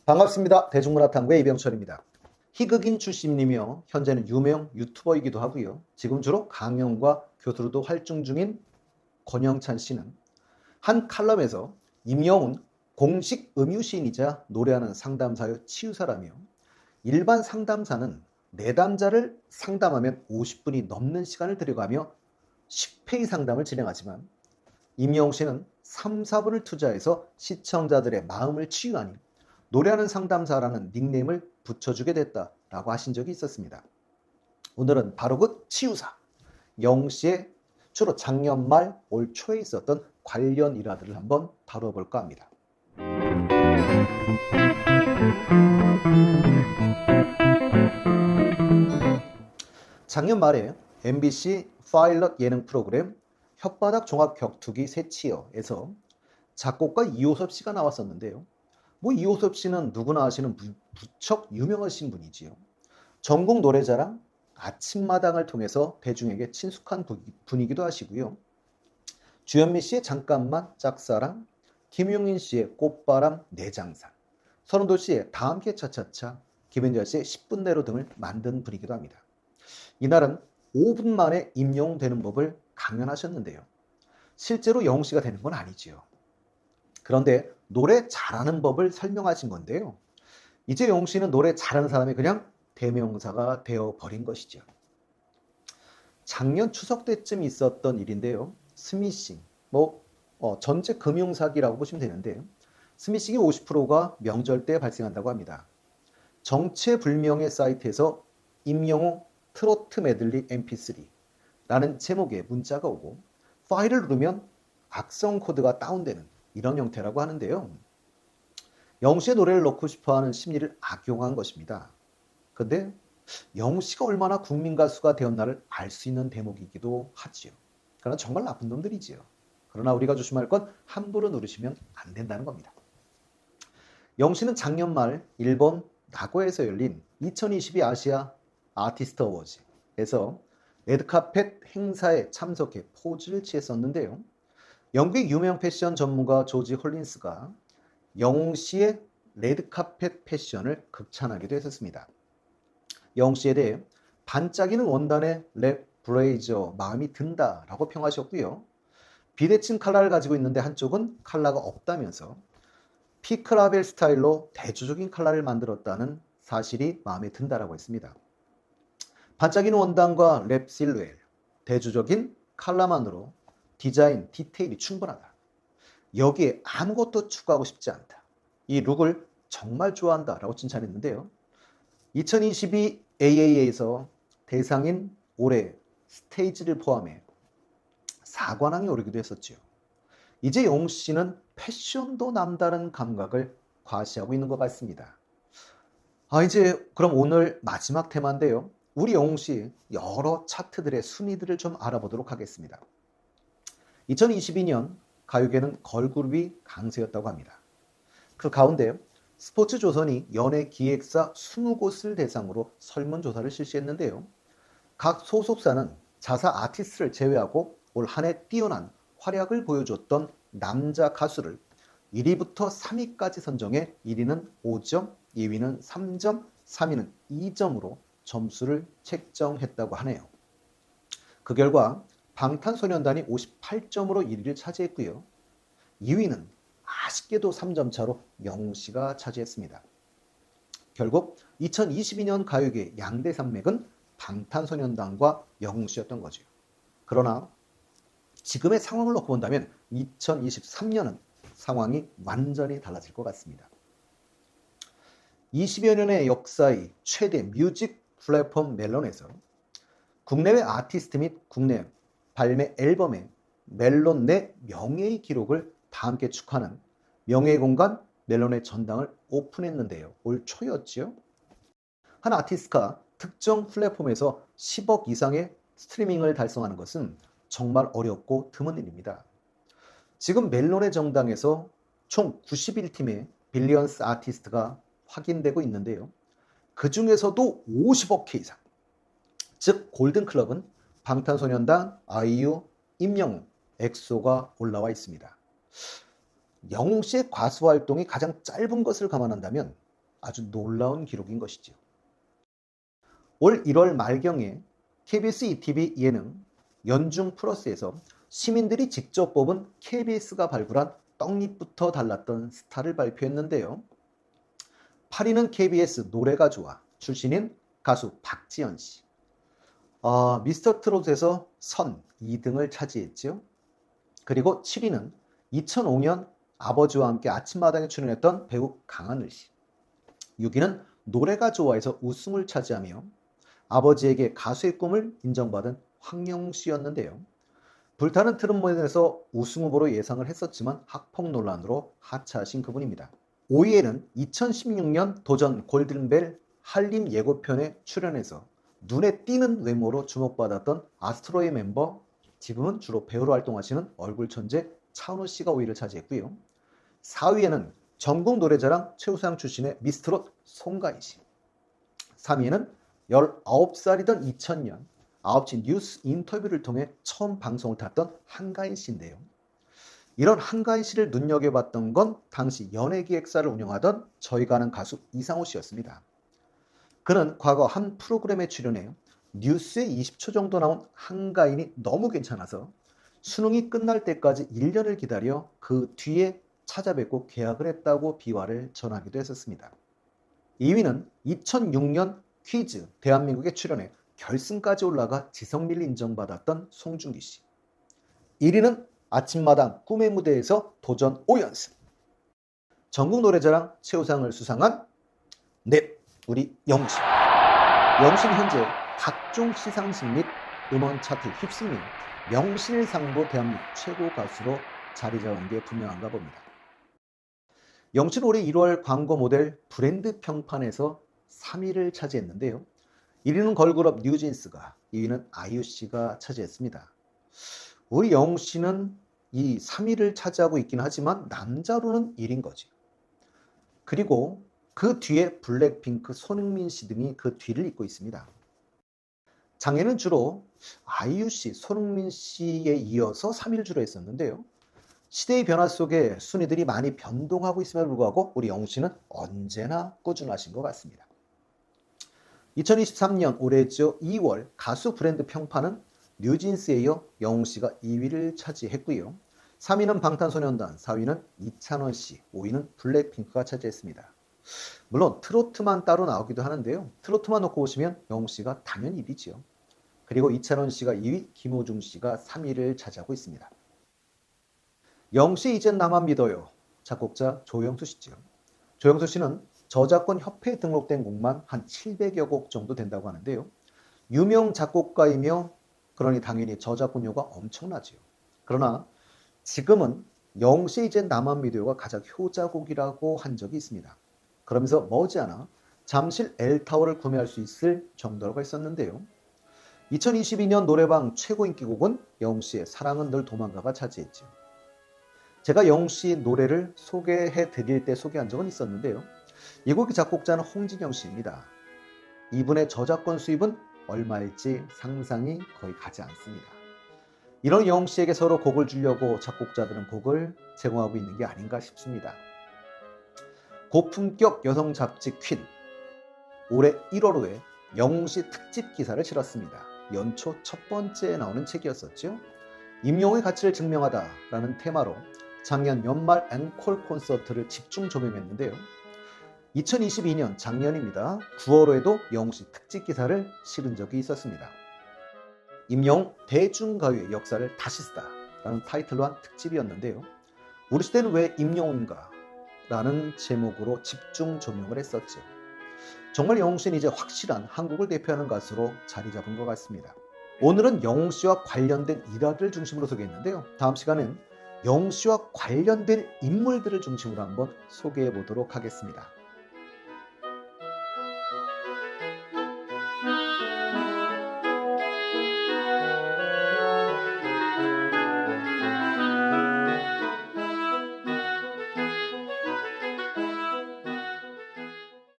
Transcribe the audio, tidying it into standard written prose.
반갑습니다. 대중문화탐구의 이병철입니다. 희극인 출신이며 현재는 유명 유튜버이기도 하고요. 지금 주로 강연과 교수로도 활동 중인 권영찬 씨는 한 칼럼에서 임영웅 공식 음유시인이자 노래하는 상담사요 치유사라며 일반 상담사는 내담자를 상담하면 50분이 넘는 시간을 들여가며 10회의 상담을 진행하지만 임영웅 씨는 3, 4분을 투자해서 시청자들의 마음을 치유하니 노래하는 상담사라는 닉네임을 붙여주게 됐다라고 하신 적이 있었습니다. 오늘은 바로 그 치유사 영웅 씨의 주로 작년 말 올 초에 있었던 관련 일화들을 한번 다뤄볼까 합니다. 작년 말에 MBC 파일럿 예능 프로그램 혓바닥 종합 격투기 새치어에서 작곡가 이호섭 씨가 나왔었는데요. 이호섭 씨는 누구나 아시는 무척 유명하신 분이지요. 전국 노래자랑 아침마당을 통해서 대중에게 친숙한 분이기도 하시고요. 주현미 씨의 잠깐만 짝사랑, 김용인 씨의 꽃바람 내장산, 서른도 씨의 다함께 차차차, 김현철 씨의 10분 내로 등을 만든 분이기도 합니다. 이날은 5분 만에 임영웅 되는 법을 강연하셨는데요. 실제로 영웅 씨가 되는 건 아니지요. 그런데 노래 잘하는 법을 설명하신 건데요. 이제 영웅 씨는 노래 잘하는 사람이 그냥 대명사가 되어버린 것이죠. 작년 추석 때쯤 있었던 일인데요. 스미싱, 전체 금융사기라고 보시면 되는데 스미싱의 50%가 명절 때 발생한다고 합니다. 정체불명의 사이트에서 임영웅 트로트 메들리 mp3라는 제목의 문자가 오고 파일을 누르면 악성 코드가 다운되는 이런 형태라고 하는데요. 영웅 씨의 노래를 넣고 싶어하는 심리를 악용한 것입니다. 그런데 영웅 씨가 얼마나 국민 가수가 되었나를 알 수 있는 대목이기도 하지요. 그러나 정말 나쁜 놈들이지요. 그러나 우리가 조심할 건 함부로 누르시면 안 된다는 겁니다. 영웅 씨는 작년 말 일본 나고야에서 열린 2022 아시아 아티스트 어워즈에서 레드카펫 행사에 참석해 포즈를 취했었는데요. 영국의 유명 패션 전문가 조지 홀린스가 영웅 씨의 레드카펫 패션을 극찬하기도 했었습니다. 영웅 씨에 대해 반짝이는 원단의 랩 브레이저 마음이 든다라고 평하셨고요. 비대칭 컬러를 가지고 있는데 한쪽은 컬러가 없다면서 피크라벨 스타일로 대조적인 컬러를 만들었다는 사실이 마음에 든다라고 했습니다. 반짝이는 원단과 랩 실루엣, 대조적인 컬러만으로 디자인, 디테일이 충분하다. 여기에 아무것도 추가하고 싶지 않다. 이 룩을 정말 좋아한다 라고 칭찬했는데요. 2022 AA에서 대상인 올해 스테이지를 포함해 4관왕에 오르기도 했었죠. 이제 영웅 씨는 패션도 남다른 감각을 과시하고 있는 것 같습니다. 이제 그럼 오늘 마지막 테마인데요. 우리 영웅 씨 여러 차트들의 순위들을 좀 알아보도록 하겠습니다. 2022년 가요계는 걸그룹이 강세였다고 합니다. 그 가운데 스포츠조선이 연예 기획사 20곳을 대상으로 설문조사를 실시했는데요. 각 소속사는 자사 아티스트를 제외하고 올 한 해 뛰어난 활약을 보여줬던 남자 가수를 1위부터 3위까지 선정해 1위는 5점, 2위는 3점, 3위는 2점으로 점수를 책정했다고 하네요. 그 결과 방탄소년단이 58점으로 1위를 차지했고요. 2위는 아쉽게도 3점 차로 영웅 씨가 차지했습니다. 결국 2022년 가요계 양대 산맥은 방탄소년단과 영웅 씨였던 거죠. 그러나 지금의 상황을 놓고 본다면 2023년은 상황이 완전히 달라질 것 같습니다. 20여 년의 역사의 최대 뮤직 플랫폼 멜론에서 국내외 아티스트 및 국내 발매 앨범의 멜론 내 명예의 기록을 다 함께 축하하는 명예의 공간 멜론의 전당을 오픈했는데요. 올 초였지요. 한 아티스트가 특정 플랫폼에서 10억 이상의 스트리밍을 달성하는 것은 정말 어렵고 드문 일입니다. 지금 멜론의 정당에서 총 91팀의 빌리언스 아티스트가 확인되고 있는데요. 그 중에서도 50억 K 이상, 즉 골든클럽은 방탄소년단, 아이유, 임영웅, 엑소가 올라와 있습니다. 영웅 씨의 가수 활동이 가장 짧은 것을 감안한다면 아주 놀라운 기록인 것이죠. 올 1월 말경에 KBS ETV 예능 연중 플러스에서 시민들이 직접 뽑은 KBS가 발굴한 떡잎부터 달랐던 스타를 발표했는데요. 8위는 KBS 노래가 좋아 출신인 가수 박지현 씨. 미스터 트롯에서 선 2등을 차지했죠. 그리고 7위는 2005년 아버지와 함께 아침마당에 출연했던 배우 강하늘 씨. 6위는 노래가 좋아해서 우승을 차지하며 아버지에게 가수의 꿈을 인정받은 황영웅 씨였는데요. 불타는 트롯맨에서 우승 후보로 예상을 했었지만 학폭 논란으로 하차하신 그분입니다. 5위에는 2016년 도전 골든벨 한림 예고편에 출연해서 눈에 띄는 외모로 주목받았던 아스트로의 멤버, 지금은 주로 배우로 활동하시는 얼굴 천재 차은우 씨가 5위를 차지했고요. 4위에는 전국 노래자랑 최우수상 출신의 미스트롯 송가인 씨. 3위에는 19살이던 2000년 9시 뉴스 인터뷰를 통해 처음 방송을 탔던 한가인 씨인데요. 이런 한가인 씨를 눈여겨봤던 건 당시 연예기획사를 운영하던 저희가 아는 가수 이상호 씨였습니다. 그는 과거 한 프로그램에 출연해 뉴스에 20초 정도 나온 한가인이 너무 괜찮아서 수능이 끝날 때까지 1년을 기다려 그 뒤에 찾아뵙고 계약을 했다고 비화를 전하기도 했었습니다. 2위는 2006년 퀴즈 대한민국에 출연해 결승까지 올라가 지성미를 인정받았던 송중기 씨. 1위는 아침마당 꿈의 무대에서 도전 5연승. 전국 노래자랑 최우상을 수상한 우리 영신. 영신이 현재 각종 시상식 및 음원 차트 휩쓸린 명실상부 대한민국 최고 가수로 자리 잡은 게 분명한가 봅니다. 영신 올해 1월 광고 모델 브랜드 평판에서 3위를 차지했는데요. 1위는 걸그룹 뉴진스가, 2위는 아이유 씨가 차지했습니다. 우리 영신은 이 3위를 차지하고 있긴 하지만 남자로는 1위인 거지. 그리고 그 뒤에 블랙핑크, 손흥민 씨 등이 그 뒤를 잇고 있습니다. 장애는 주로 아이유 씨, 손흥민 씨에 이어서 3위를 주로 했었는데요. 시대의 변화 속에 순위들이 많이 변동하고 있음에도 불구하고 우리 영우 씨는 언제나 꾸준하신 것 같습니다. 2023년 올해죠 2월 가수 브랜드 평판은 뉴진스에 이어 영우 씨가 2위를 차지했고요. 3위는 방탄소년단, 4위는 이찬원 씨, 5위는 블랙핑크가 차지했습니다. 물론 트로트만 따로 나오기도 하는데요. 트로트만 놓고 보시면 영우 씨가 당연히 1위지요. 그리고 이찬원 씨가 2위, 김호중 씨가 3위를 차지하고 있습니다. 영우 씨 이젠 나만 믿어요. 작곡자 조영수 씨죠. 조영수 씨는 저작권 협회에 등록된 곡만 한 700여 곡 정도 된다고 하는데요. 유명 작곡가이며 그러니 당연히 저작권료가 엄청나지요. 그러나 지금은 영우 씨 이젠 나만 믿어요가 가장 효자곡이라고 한 적이 있습니다. 그러면서 머지않아 잠실 L타워를 구매할 수 있을 정도라고 했었는데요. 2022년 노래방 최고 인기곡은 영우 씨의 사랑은 늘 도망가가 차지했죠. 제가 영우 씨 노래를 소개해 드릴 때 소개한 적은 있었는데요. 이 곡의 작곡자는 홍진영 씨입니다. 이분의 저작권 수입은 얼마일지 상상이 거의 가지 않습니다. 이런 영우 씨에게 서로 곡을 주려고 작곡자들은 곡을 제공하고 있는 게 아닌가 싶습니다. 고품격 여성 잡지 퀸. 올해 1월호에 영웅 씨 특집 기사를 실었습니다. 연초 첫 번째에 나오는 책이었었죠. 임영웅의 가치를 증명하다라는 테마로 작년 연말 앵콜 콘서트를 집중 조명했는데요. 2022년 작년입니다. 9월호에도 영웅 씨 특집 기사를 실은 적이 있었습니다. 임영웅 대중가요의 역사를 다시 쓰다라는 타이틀로 한 특집이었는데요. 우리 시대는 왜 임영웅인가? 라는 제목으로 집중 조명을 했었죠. 정말 영웅 씨는 이제 확실한 한국을 대표하는 가수로 자리 잡은 것 같습니다. 오늘은 영웅 씨와 관련된 일화를 중심으로 소개했는데요. 다음 시간은 영웅 씨와 관련된 인물들을 중심으로 한번 소개해 보도록 하겠습니다.